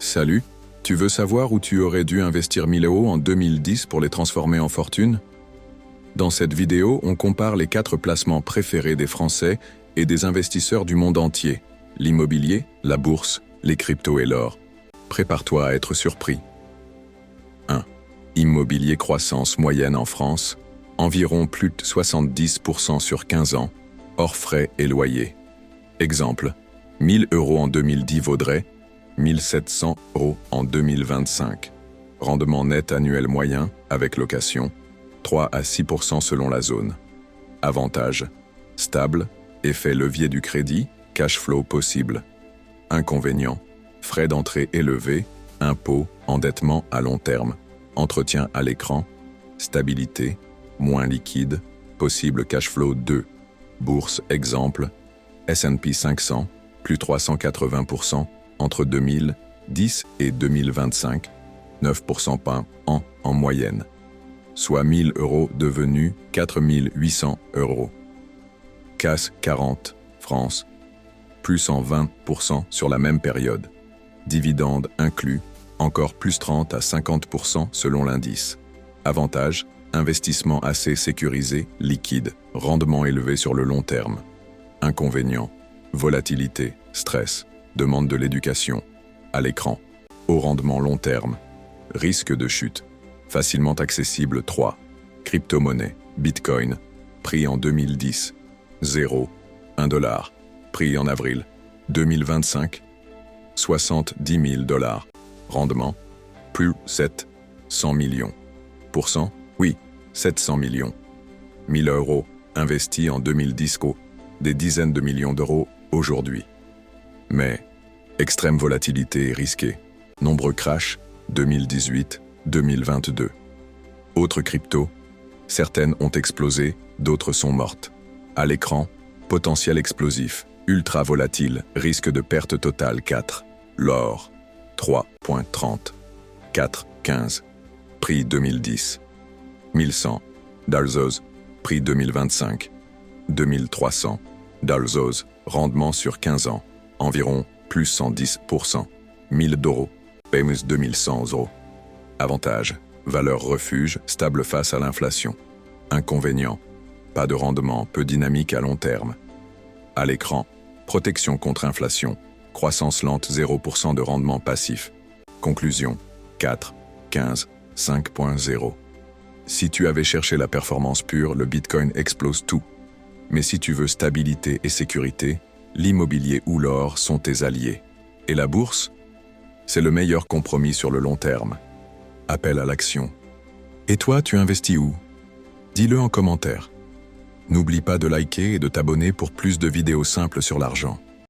Salut, tu veux savoir où tu aurais dû investir 1000 € en 2010 pour les transformer en fortune? Dans cette vidéo, on compare les 4 placements préférés des Français et des investisseurs du monde entier: l'immobilier, la bourse, les cryptos et l'or. Prépare-toi à être surpris. 1. Immobilier croissance moyenne en France, environ plus de 70% sur 15 ans, hors frais et loyers. Exemple, 1000 € en 2010 vaudrait 1700 € en 2025. Rendement net annuel moyen, avec location, 3 à 6% selon la zone. Avantage, stable, effet levier du crédit, cash flow possible. Inconvénient, frais d'entrée élevés, impôts, endettement à long terme, entretien à l'écran, stabilité, moins liquide, possible cash flow 2. Bourse, exemple, S&P 500, plus 380% entre 2010 et 2025, 9% par an en moyenne, soit 1000 € devenus 4800 €. CAC 40, France, plus 120% sur la même période. Dividendes inclus, encore plus 30 à 50% selon l'indice. Avantage, investissement assez sécurisé, liquide, rendement élevé sur le long terme. Inconvénient, volatilité, stress, demande de l'éducation. À l'écran, haut rendement long terme. Risque de chute, facilement accessible 3. Crypto-monnaie, Bitcoin, prix en 2010, 0, 1 $, prix en avril 2025, 70 000 $, rendement, plus 700 millions. Pourcent, oui, 700 millions. 1000 € investis en 2010, des dizaines de millions d'euros aujourd'hui. Mais, extrême volatilité et risqué, nombreux crashs 2018-2022. Autres cryptos, certaines ont explosé, d'autres sont mortes. À l'écran, potentiel explosif, ultra volatile, risque de perte totale 4. L'or, 3,30. 4,15. Prix 2010. 1100. Dalzos, prix 2025. 2300. Dalzos, rendement sur 15 ans, environ plus 110%. 1000 €, PMS 2100 €. Avantage, valeur refuge, stable face à l'inflation. Inconvénient, pas de rendement, peu dynamique à long terme. À l'écran, protection contre inflation, croissance lente 0% de rendement passif. Conclusion, 4, 15, 5.0. Si tu avais cherché la performance pure, le Bitcoin explose tout. Mais si tu veux stabilité et sécurité, l'immobilier ou l'or sont tes alliés. Et la bourse? C'est le meilleur compromis sur le long terme. Appel à l'action. Et toi, tu investis où? Dis-le en commentaire. N'oublie pas de liker et de t'abonner pour plus de vidéos simples sur l'argent.